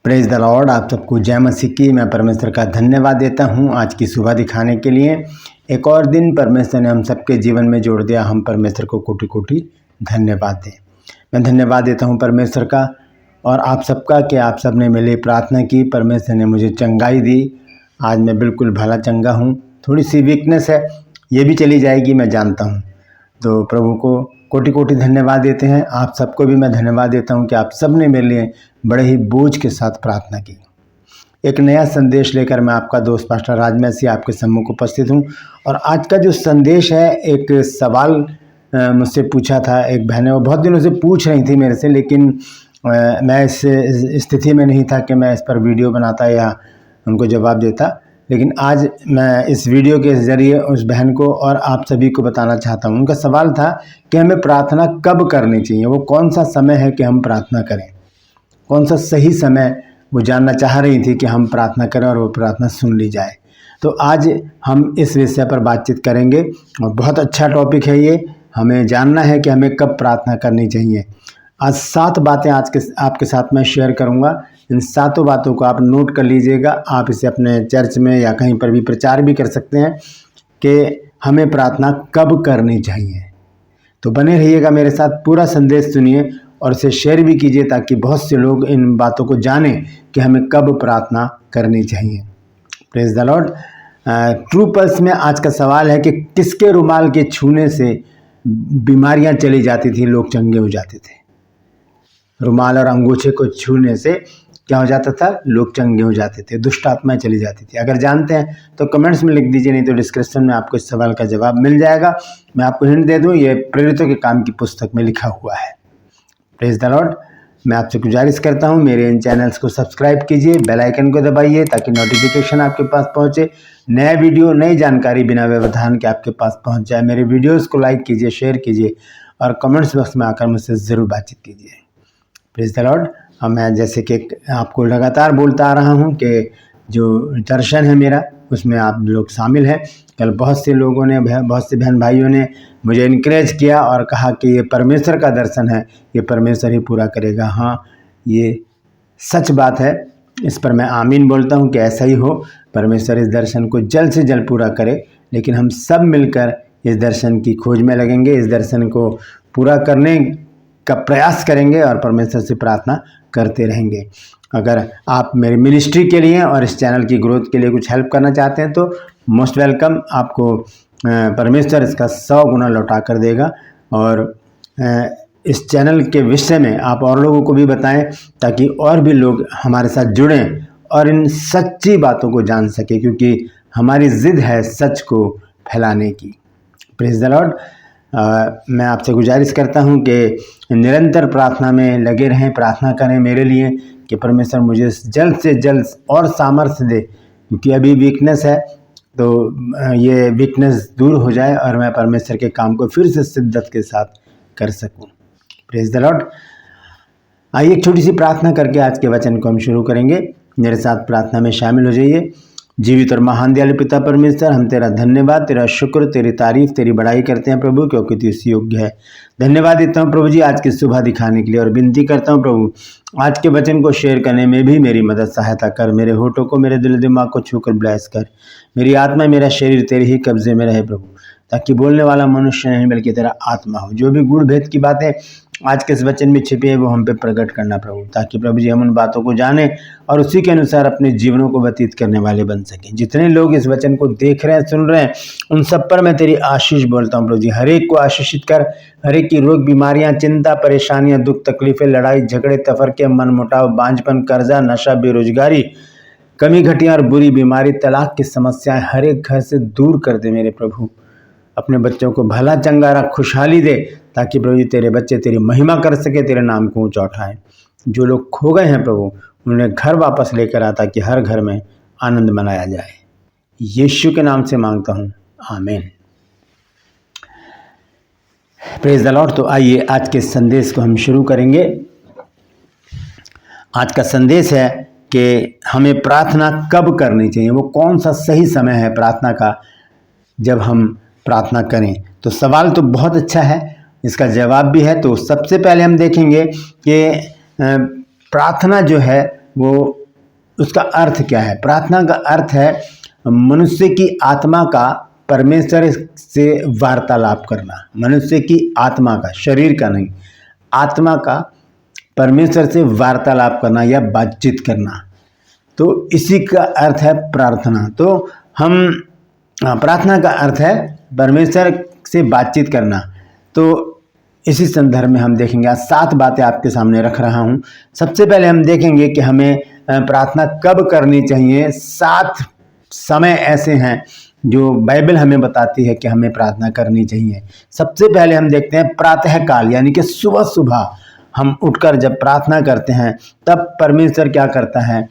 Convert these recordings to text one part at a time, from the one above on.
Praise the Lord. आप सबको जय मसीह की। मैं परमेश्वर का धन्यवाद देता हूं आज की सुबह दिखाने के लिए। एक और दिन परमेश्वर ने हम सबके जीवन में जोड़ दिया। हम परमेश्वर को कोटि कोटि धन्यवाद दें। मैं धन्यवाद देता हूं परमेश्वर का और आप सबका कि आप सब ने मेरे लिए प्रार्थना की। परमेश्वर ने मुझे चंगाई दी। आज मैं बिल्कुल भला चंगा हूँ। थोड़ी सी वीकनेस है, ये भी चली जाएगी, मैं जानता हूँ। तो प्रभु को कोटि कोटि धन्यवाद देते हैं। आप सबको भी मैं धन्यवाद देता हूं कि आप सब ने मेरे लिए बड़े ही बोझ के साथ प्रार्थना की। एक नया संदेश लेकर मैं आपका दोस्त पास्टर राजमसी आपके सम्मुख उपस्थित हूं। और आज का जो संदेश है, एक सवाल मुझसे पूछा था एक बहन ने। वो बहुत दिनों से पूछ रही थी मेरे से, लेकिन मैं इस स्थिति में नहीं था कि मैं इस पर वीडियो बनाता या उनको जवाब देता। लेकिन आज मैं इस वीडियो के ज़रिए उस बहन को और आप सभी को बताना चाहता हूँ। उनका सवाल था कि हमें प्रार्थना कब करनी चाहिए, वो कौन सा समय है कि हम प्रार्थना करें, कौन सा सही समय वो जानना चाह रही थी कि हम प्रार्थना करें और वो प्रार्थना सुन ली जाए। तो आज हम इस विषय पर बातचीत करेंगे और बहुत अच्छा टॉपिक है ये। हमें जानना है कि हमें कब प्रार्थना करनी चाहिए। आज 7 बातें आपके साथ मैं शेयर करूँगा। इन 7 बातों को आप नोट कर लीजिएगा। आप इसे अपने चर्च में या कहीं पर भी प्रचार भी कर सकते हैं कि हमें प्रार्थना कब करनी चाहिए। तो बने रहिएगा मेरे साथ, पूरा संदेश सुनिए और इसे शेयर भी कीजिए ताकि बहुत से लोग इन बातों को जानें कि हमें कब प्रार्थना करनी चाहिए। Praise the Lord. True pulse में आज का सवाल है कि किसके रुमाल के छूने से बीमारियां चली जाती थी, लोग चंगे हो जाते थे। रुमाल और अंगूछे को छूने से क्या हो जाता था, लोग चंगे हो जाते थे, दुष्ट आत्माएं चली जाती थी। अगर जानते हैं तो कमेंट्स में लिख दीजिए, नहीं तो डिस्क्रिप्शन में आपको इस सवाल का जवाब मिल जाएगा। मैं आपको हिंट दे दूं, ये प्रेरितों के काम की पुस्तक में लिखा हुआ है। Praise the Lord. मैं आपसे गुजारिश करता हूं, मेरे इन चैनल्स को सब्सक्राइब कीजिए, बेल आइकन को दबाइए ताकि नोटिफिकेशन आपके पास पहुंचे। नया वीडियो, नई जानकारी बिना व्यवधान के आपके पास पहुंच जाए। मेरे वीडियोज़ को लाइक कीजिए, शेयर कीजिए और कमेंट्स बॉक्स में आकर मुझसे ज़रूर बातचीत कीजिए। Praise the Lord. अब मैं जैसे कि आपको लगातार बोलता आ रहा हूं कि जो दर्शन है मेरा, उसमें आप लोग शामिल हैं। कल बहुत से लोगों ने, बहुत से बहन भाइयों ने मुझे इनकरेज किया और कहा कि ये परमेश्वर का दर्शन है, ये परमेश्वर ही पूरा करेगा। हाँ, ये सच बात है। इस पर मैं आमीन बोलता हूँ कि ऐसा ही हो। परमेश्वर इस दर्शन को जल्द से जल्द पूरा करे। लेकिन हम सब मिलकर इस दर्शन की खोज में लगेंगे, इस दर्शन को पूरा करने का प्रयास करेंगे और परमेश्वर से प्रार्थना करते रहेंगे। अगर आप मेरी मिनिस्ट्री के लिए और इस चैनल की ग्रोथ के लिए कुछ हेल्प करना चाहते हैं तो मोस्ट वेलकम। आपको परमेश्वर इसका 100 गुना लौटा कर देगा। और इस चैनल के विषय में आप और लोगों को भी बताएं ताकि और भी लोग हमारे साथ जुड़ें और इन सच्ची बातों को जान सकें, क्योंकि हमारी जिद है सच को फैलाने की। Praise the Lord. मैं आपसे गुजारिश करता हूं कि निरंतर प्रार्थना में लगे रहें, प्रार्थना करें मेरे लिए कि परमेश्वर मुझे जल्द से जल्द और सामर्थ्य दे, क्योंकि अभी वीकनेस है। तो ये वीकनेस दूर हो जाए और मैं परमेश्वर के काम को फिर से शिद्दत के साथ कर सकूं। Praise the Lord. आइए एक छोटी सी प्रार्थना करके आज के वचन को हम शुरू करेंगे। मेरे साथ प्रार्थना में शामिल हो जाइए। जीवित और महान दयालु पिता परमेश्वर, हम तेरा धन्यवाद, तेरा शुक्र, तेरी तारीफ, तेरी बड़ाई करते हैं प्रभु, क्योंकि तू इस योग्य है। धन्यवाद देता हूं प्रभु जी आज की सुबह दिखाने के लिए, और विनती करता हूं प्रभु आज के वचन को शेयर करने में भी मेरी मदद सहायता कर। मेरे होठों को, मेरे दिल दिमाग को छूकर ब्लेस कर। मेरी आत्मा, मेरा शरीर तेरे ही कब्जे में रहे प्रभु, ताकि बोलने वाला मनुष्य नहीं बल्कि तेरा आत्मा हो। जो भी गुड़ भेद की बातें आज के इस वचन में छिपी है वो हम पे प्रकट करना प्रभु, ताकि प्रभु जी हम उन बातों को जाने और उसी के अनुसार अपने जीवनों को व्यतीत करने वाले बन सकें। जितने लोग इस वचन को देख रहे हैं, सुन रहे हैं, उन सब पर मैं तेरी आशीष बोलता हूँ प्रभु जी। हर एक को आशीषित कर। हर एक की रोग, बीमारियां, चिंता, परेशानियां, दुख, तकलीफें, लड़ाई झगड़े, तफरके, मन मुटाव, बांझपन, कर्जा, नशा, बेरोजगारी, कमी घटिया और बुरी बीमारी, तलाक की समस्याएं हर एक घर से दूर कर दे मेरे प्रभु। अपने बच्चों को भला चंगा रख, खुशहाली दे, ताकि प्रभु जी तेरे बच्चे तेरी महिमा कर सके, तेरे नाम को ऊंचा उठाएं। जो लोग खो गए हैं प्रभु, उन्हें घर वापस लेकर आ, ताकि हर घर में आनंद मनाया जाए। यीशु के नाम से मांगता हूँ, आमीन। Praise the Lord. तो आइए आज के संदेश को हम शुरू करेंगे। आज का संदेश है कि हमें प्रार्थना कब करनी चाहिए, वो कौन सा सही समय है प्रार्थना का जब हम प्रार्थना करें। तो सवाल तो बहुत अच्छा है, इसका जवाब भी है। तो सबसे पहले हम देखेंगे कि प्रार्थना जो है वो उसका अर्थ क्या है। प्रार्थना का अर्थ है मनुष्य की आत्मा का परमेश्वर से वार्तालाप करना। मनुष्य की आत्मा का, शरीर का नहीं, आत्मा का परमेश्वर से वार्तालाप करना या बातचीत करना, तो इसी का अर्थ है प्रार्थना। तो हम प्रार्थना का अर्थ है परमेश्वर से बातचीत करना। तो इसी संदर्भ में हम देखेंगे, आज 7 बातें आपके सामने रख रहा हूँ। सबसे पहले हम देखेंगे कि हमें प्रार्थना कब करनी चाहिए। 7 समय ऐसे हैं जो बाइबल हमें बताती है कि हमें प्रार्थना करनी चाहिए। सबसे पहले हम देखते हैं प्रातः काल, यानी कि सुबह सुबह हम उठकर जब प्रार्थना करते हैं तब परमेश्वर क्या करता है,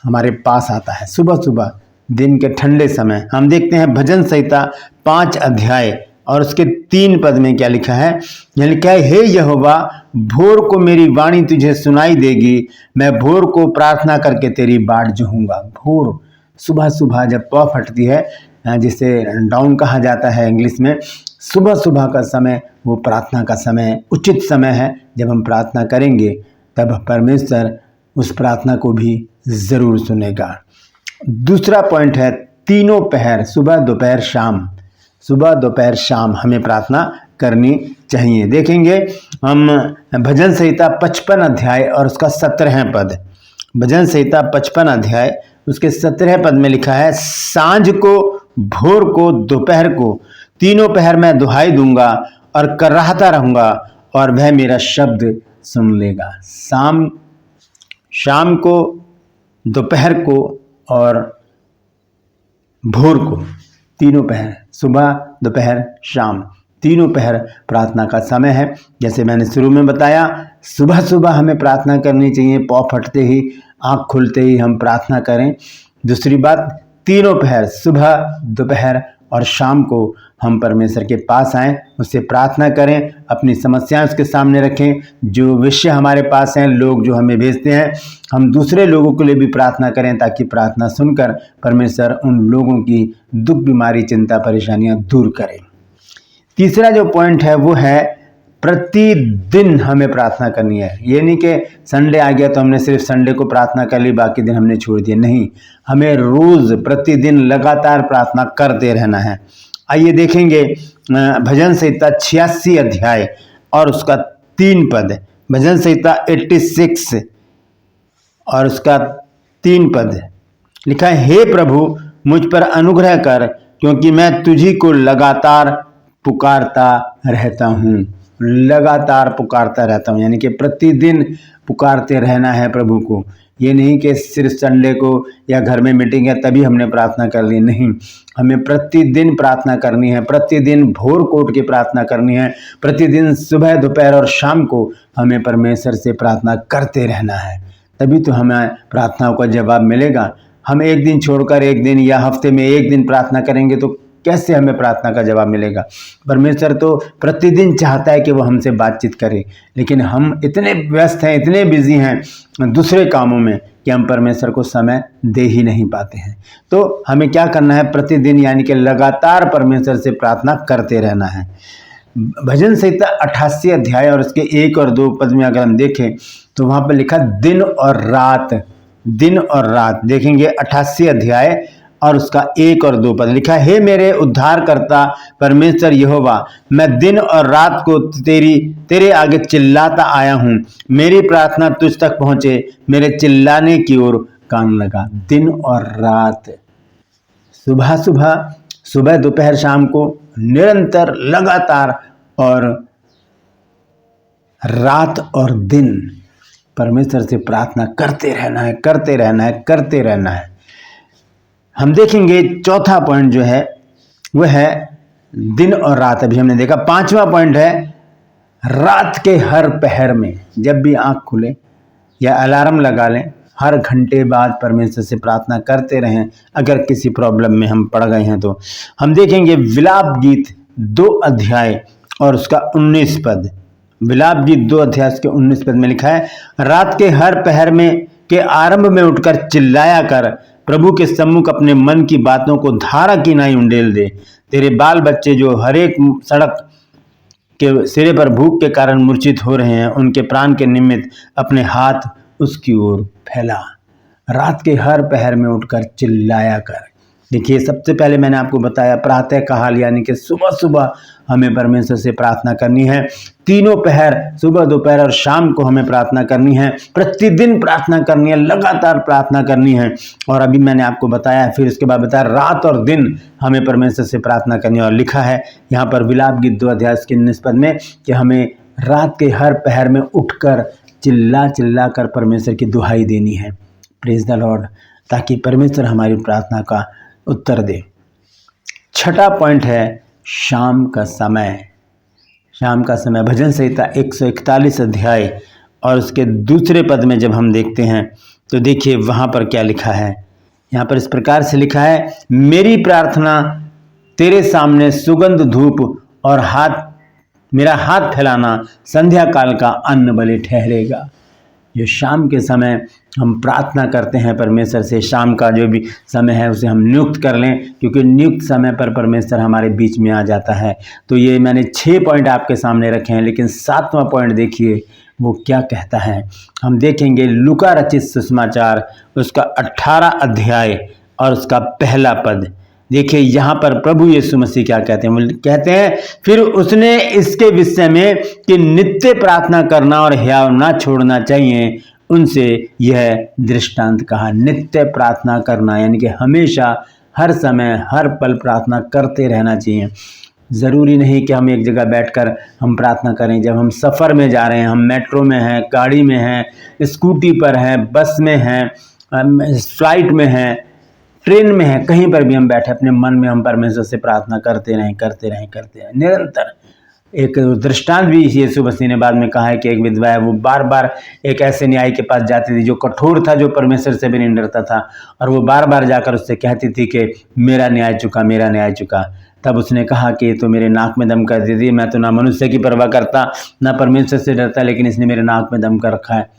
हमारे पास आता है। सुबह सुबह दिन के ठंडे समय हम देखते हैं भजन संहिता 5 अध्याय और उसके 3 पद में क्या लिखा है, यानी क्या, हे यहोवा, भोर को मेरी वाणी तुझे सुनाई देगी, मैं भोर को प्रार्थना करके तेरी बाट जोहूँगा। भोर, सुबह सुबह जब पौ फटती है, जिसे डाउन कहा जाता है इंग्लिश में, सुबह सुबह का समय वो प्रार्थना का समय, उचित समय है। जब हम प्रार्थना करेंगे तब परमेश्वर उस प्रार्थना को भी ज़रूर सुनेगा। दूसरा पॉइंट है तीनों पहर, सुबह दोपहर शाम। सुबह दोपहर शाम हमें प्रार्थना करनी चाहिए। देखेंगे हम भजन संहिता 55 अध्याय और उसका 17 पद। भजन संहिता 55 अध्याय उसके 17 पद में लिखा है, सांझ को, भोर को, दोपहर को, तीनों पहर मैं दुहाई दूंगा और कराहता रहूंगा और वह मेरा शब्द सुन लेगा। शाम को, दोपहर को और भोर को, तीनों पहर, सुबह दोपहर शाम, तीनों पहर प्रार्थना का समय है। जैसे मैंने शुरू में बताया, सुबह सुबह हमें प्रार्थना करनी चाहिए, पौ फटते ही, आँख खुलते ही हम प्रार्थना करें। दूसरी बात, तीनों पहर, सुबह दोपहर और शाम को हम परमेश्वर के पास आएँ, उससे प्रार्थना करें, अपनी समस्याएं उसके सामने रखें। जो विषय हमारे पास हैं, लोग जो हमें भेजते हैं, हम दूसरे लोगों के लिए भी प्रार्थना करें ताकि प्रार्थना सुनकर परमेश्वर उन लोगों की दुख, बीमारी, चिंता, परेशानियां दूर करें। तीसरा जो पॉइंट है वो है प्रतिदिन हमें प्रार्थना करनी है। ये नहीं कि संडे आ गया तो हमने सिर्फ संडे को प्रार्थना कर ली, बाकी दिन हमने छोड़ दिया। नहीं, हमें रोज़, प्रतिदिन लगातार प्रार्थना करते रहना है। आइए देखेंगे भजन संहिता 86 अध्याय और उसका 3 पद। भजन संहिता 86 और उसका 3 पद लिखा है, हे प्रभु, मुझ पर अनुग्रह कर, क्योंकि मैं तुझी को लगातार पुकारता रहता हूँ। लगातार पुकारता रहता हूँ, यानी कि प्रतिदिन पुकारते रहना है प्रभु को। ये नहीं कि सिर्फ संडे को या घर में मीटिंग है तभी हमने प्रार्थना कर ली, नहीं, हमें प्रतिदिन प्रार्थना करनी है। प्रतिदिन भोर को उठ के प्रार्थना करनी है। प्रतिदिन सुबह, दोपहर और शाम को हमें परमेश्वर से प्रार्थना करते रहना है, तभी तो हमें प्रार्थनाओं का जवाब मिलेगा। हम एक दिन छोड़कर एक दिन या हफ्ते में एक दिन प्रार्थना करेंगे तो कैसे हमें प्रार्थना का जवाब मिलेगा। परमेश्वर तो प्रतिदिन चाहता है कि वो हमसे बातचीत करे, लेकिन हम इतने व्यस्त हैं, इतने बिजी हैं दूसरे कामों में कि हम परमेश्वर को समय दे ही नहीं पाते हैं। तो हमें क्या करना है, प्रतिदिन यानी कि लगातार परमेश्वर से प्रार्थना करते रहना है। भजन संहिता 88 अध्याय और उसके 1 और 2 पद में अगर हम देखें तो वहाँ पर लिखा दिन और रात, दिन और रात। देखेंगे 88 अध्याय और उसका 1 और 2 पद लिखा है, हे मेरे उद्धारकर्ता परमेश्वर यहोवा, मैं दिन और रात को तेरे आगे चिल्लाता आया हूँ। मेरी प्रार्थना तुझ तक पहुँचे, मेरे चिल्लाने की ओर कान लगा। दिन और रात, सुबह सुबह, सुबह दोपहर शाम को, निरंतर, लगातार, और रात और दिन परमेश्वर से प्रार्थना करते रहना है, करते रहना है, करते रहना है। हम देखेंगे चौथा पॉइंट जो है वह है दिन और रात, अभी हमने देखा। 5वां पॉइंट है रात के हर पहर में, जब भी आंख खुले या अलार्म लगा लें, हर घंटे बाद परमेश्वर से प्रार्थना करते रहें। अगर किसी प्रॉब्लम में हम पड़ गए हैं तो हम देखेंगे विलाप गीत 2 अध्याय और उसका 19 पद। विलाप गीत 2 अध्याय के 19 पद में लिखा है, रात के हर पहर में के आरंभ में उठकर चिल्लाया कर, प्रभु के सम्मुख अपने मन की बातों को धारा की नाई उंडेल दे। तेरे बाल बच्चे जो हर एक सड़क के सिरे पर भूख के कारण मूर्छित हो रहे हैं, उनके प्राण के निमित्त अपने हाथ उसकी ओर फैला। रात के हर पहर में उठकर चिल्लाया कर। देखिए, सबसे पहले मैंने आपको बताया प्रातः काल यानी कि सुबह सुबह हमें परमेश्वर से प्रार्थना करनी है। तीनों पहर, सुबह, दोपहर और शाम को हमें प्रार्थना करनी है। प्रतिदिन प्रार्थना करनी है, लगातार प्रार्थना करनी है। और अभी मैंने आपको बताया, फिर उसके बाद बताया रात और दिन हमें परमेश्वर से प्रार्थना करनी है। और लिखा है यहाँ पर विलाप गीत 2 अध्याय के 19 पद में कि हमें रात के हर पहर में उठकर चिल्ला चिल्ला कर परमेश्वर की दुहाई देनी है। प्रेज द लॉर्ड, ताकि परमेश्वर हमारी प्रार्थना का उत्तर दे। छठा पॉइंट है शाम का समय। शाम का समय भजन संहिता 141 अध्याय और उसके दूसरे पद में जब हम देखते हैं तो देखिए वहाँ पर क्या लिखा है। यहाँ पर इस प्रकार से लिखा है, मेरी प्रार्थना तेरे सामने सुगंध धूप और मेरा हाथ फैलाना संध्या काल का अन्न बलि ठहरेगा। जो शाम के समय हम प्रार्थना करते हैं परमेश्वर से, शाम का जो भी समय है उसे हम नियुक्त कर लें, क्योंकि नियुक्त समय पर परमेश्वर हमारे बीच में आ जाता है। तो ये मैंने 6 पॉइंट आपके सामने रखे हैं, लेकिन 7वां पॉइंट देखिए वो क्या कहता है। हम देखेंगे लूका रचित सुसमाचार उसका 18 अध्याय और उसका पहला पद। देखिए यहाँ पर प्रभु यीशु मसीह क्या कहते हैं। वो कहते हैं, फिर उसने इसके विषय में कि नित्य प्रार्थना करना और हियाव ना छोड़ना चाहिए, उनसे यह दृष्टांत कहा। नित्य प्रार्थना करना यानी कि हमेशा, हर समय, हर पल प्रार्थना करते रहना चाहिए। ज़रूरी नहीं कि हम एक जगह बैठकर हम प्रार्थना करें। जब हम सफ़र में जा रहे हैं, हम मेट्रो में हैं, गाड़ी में हैं, स्कूटी पर हैं, बस में हैं, फ्लाइट में हैं, ट्रेन में है, कहीं पर भी हम बैठे अपने मन में हम परमेश्वर से प्रार्थना करते रहें निरंतर। एक दृष्टांत भी यीशु मसीह ने बाद में कहा है कि एक विधवा है, वो बार बार एक ऐसे न्यायी के पास जाती थी जो कठोर था, जो परमेश्वर से भी नहीं डरता था, और वो बार बार जाकर उससे कहती थी कि मेरा न्याय चुका। तब उसने कहा कि तो मेरे नाक में दम कर दी थी, मैं तो ना मनुष्य की परवाह करता ना परमेश्वर से डरता, लेकिन इसने मेरे नाक में दम कर रखा है,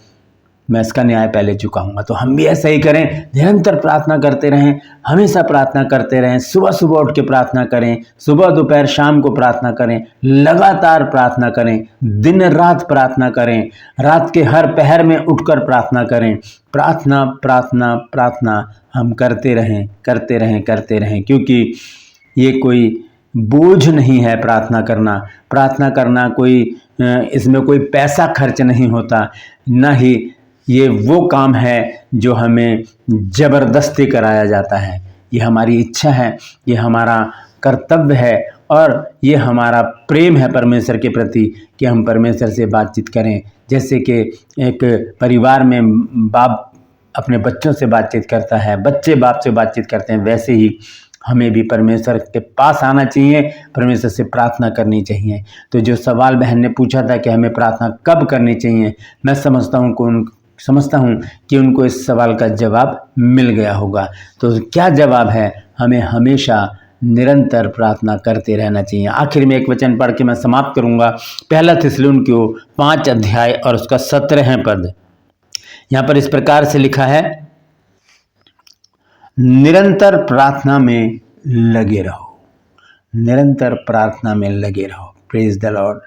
मैं इसका न्याय पहले चुकाऊंगा। तो हम भी ऐसा ही करें, निरंतर प्रार्थना करते रहें, हमेशा प्रार्थना करते रहें। सुबह सुबह उठ के प्रार्थना करें, सुबह दोपहर शाम को प्रार्थना करें, लगातार प्रार्थना करें, दिन रात प्रार्थना करें, रात के हर पहर में उठकर प्रार्थना करें। प्रार्थना प्रार्थना प्रार्थना हम करते रहें, क्योंकि ये कोई बोझ नहीं है प्रार्थना करना कोई इसमें कोई पैसा खर्च नहीं होता, ना ही ये वो काम है जो हमें ज़बरदस्ती कराया जाता है। ये हमारी इच्छा है, ये हमारा कर्तव्य है, और ये हमारा प्रेम है परमेश्वर के प्रति कि हम परमेश्वर से बातचीत करें। जैसे कि एक परिवार में बाप अपने बच्चों से बातचीत करता है, बच्चे बाप से बातचीत करते हैं, वैसे ही हमें भी परमेश्वर के पास आना चाहिए, परमेश्वर से प्रार्थना करनी चाहिए। तो जो सवाल बहन ने पूछा था कि हमें प्रार्थना कब करनी चाहिए, मैं समझता हूँ कि उनको इस सवाल का जवाब मिल गया होगा। तो क्या जवाब है? हमें हमेशा निरंतर प्रार्थना करते रहना चाहिए। आखिर में एक वचन पढ़ के मैं समाप्त करूँगा। पहला थिस्सलुनीकियों 5 अध्याय और उसका 17वें पद। यहाँ पर इस प्रकार से लिखा है, निरंतर प्रार्थना में लगे रहो। Praise the Lord.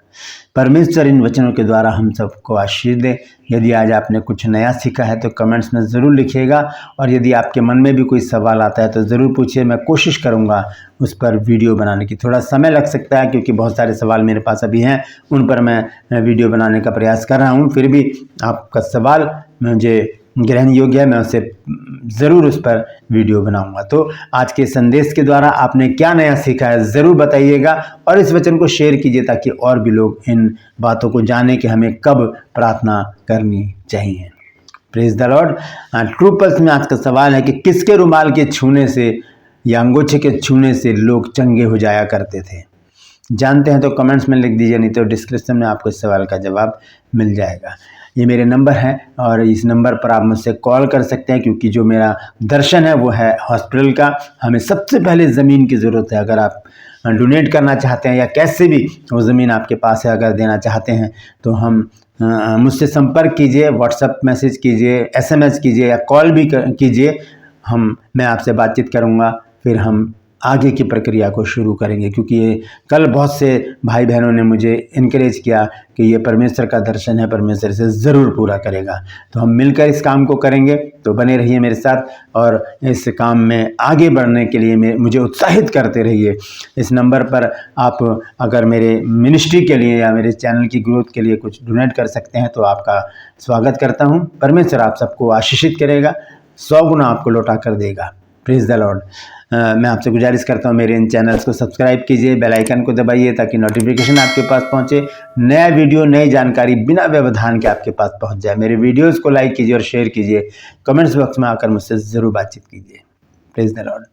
परमेश्वर इन वचनों के द्वारा हम सबको आशीष दे। यदि आज आपने कुछ नया सीखा है तो कमेंट्स में ज़रूर लिखिएगा, और यदि आपके मन में भी कोई सवाल आता है तो ज़रूर पूछिए। मैं कोशिश करूंगा उस पर वीडियो बनाने की। थोड़ा समय लग सकता है क्योंकि बहुत सारे सवाल मेरे पास अभी हैं, उन पर मैं वीडियो बनाने का प्रयास कर रहा हूं। फिर भी आपका सवाल मुझे ग्रहण योग्य है, मैं उसे ज़रूर उस पर वीडियो बनाऊंगा। तो आज के संदेश के द्वारा आपने क्या नया सीखा है ज़रूर बताइएगा, और इस वचन को शेयर कीजिए ताकि और भी लोग इन बातों को जानें कि हमें कब प्रार्थना करनी चाहिए। Praise the Lord. True pulse में आज का सवाल है कि किसके रुमाल के छूने से या अंगोछे के छूने से लोग चंगे हो जाया करते थे? जानते हैं तो कमेंट्स में लिख दीजिए, नहीं तो डिस्क्रिप्शन में आपको इस सवाल का जवाब मिल जाएगा। ये मेरे नंबर हैं और इस नंबर पर आप मुझसे कॉल कर सकते हैं, क्योंकि जो मेरा दर्शन है वो है हॉस्पिटल का। हमें सबसे पहले ज़मीन की ज़रूरत है। अगर आप डोनेट करना चाहते हैं या कैसे भी वो ज़मीन आपके पास है, अगर देना चाहते हैं तो हम मुझसे संपर्क कीजिए, व्हाट्सएप मैसेज कीजिए, SMS कीजिए या कॉल भी कीजिए। मैं आपसे बातचीत करूँगा, फिर हम आगे की प्रक्रिया को शुरू करेंगे, क्योंकि ये कल बहुत से भाई बहनों ने मुझे इनकरेज किया कि ये परमेश्वर का दर्शन है, परमेश्वर इसे ज़रूर पूरा करेगा। तो हम मिलकर इस काम को करेंगे। तो बने रहिए मेरे साथ और इस काम में आगे बढ़ने के लिए मुझे उत्साहित करते रहिए। इस नंबर पर आप अगर मेरे मिनिस्ट्री के लिए या मेरे चैनल की ग्रोथ के लिए कुछ डोनेट कर सकते हैं तो आपका स्वागत करता हूँ। परमेश्वर आप सबको आशीषित करेगा, 100 गुना आपको लौटा कर देगा। Praise the Lord. मैं आपसे गुजारिश करता हूँ मेरे इन चैनल्स को सब्सक्राइब कीजिए, बेल आइकन को दबाइए ताकि नोटिफिकेशन आपके पास पहुँचे, नया वीडियो नई जानकारी बिना व्यवधान के आपके पास पहुँच जाए। मेरे वीडियोस को लाइक कीजिए और शेयर कीजिए, कमेंट्स बॉक्स में आकर मुझसे ज़रूर बातचीत कीजिए। Praise the Lord.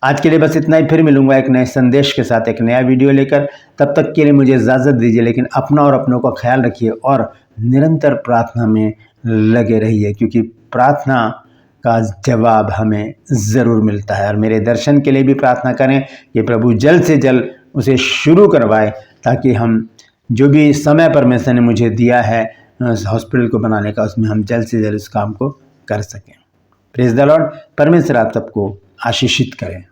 आज के लिए बस इतना ही, फिर मिलूंगा एक नए संदेश के साथ, एक नया वीडियो लेकर। तब तक के लिए मुझे इजाज़त दीजिए, लेकिन अपना और अपनों का ख्याल रखिए और निरंतर प्रार्थना में लगे रहिए, क्योंकि प्रार्थना का जवाब हमें ज़रूर मिलता है। और मेरे दर्शन के लिए भी प्रार्थना करें कि प्रभु जल्द से जल्द उसे शुरू करवाए, ताकि हम जो भी समय परमेश्वर ने मुझे दिया है हॉस्पिटल को बनाने का, उसमें हम जल्द से जल्द उस काम को कर सकें। Praise the Lord. परमेश्वर आप सबको आशीषित करें।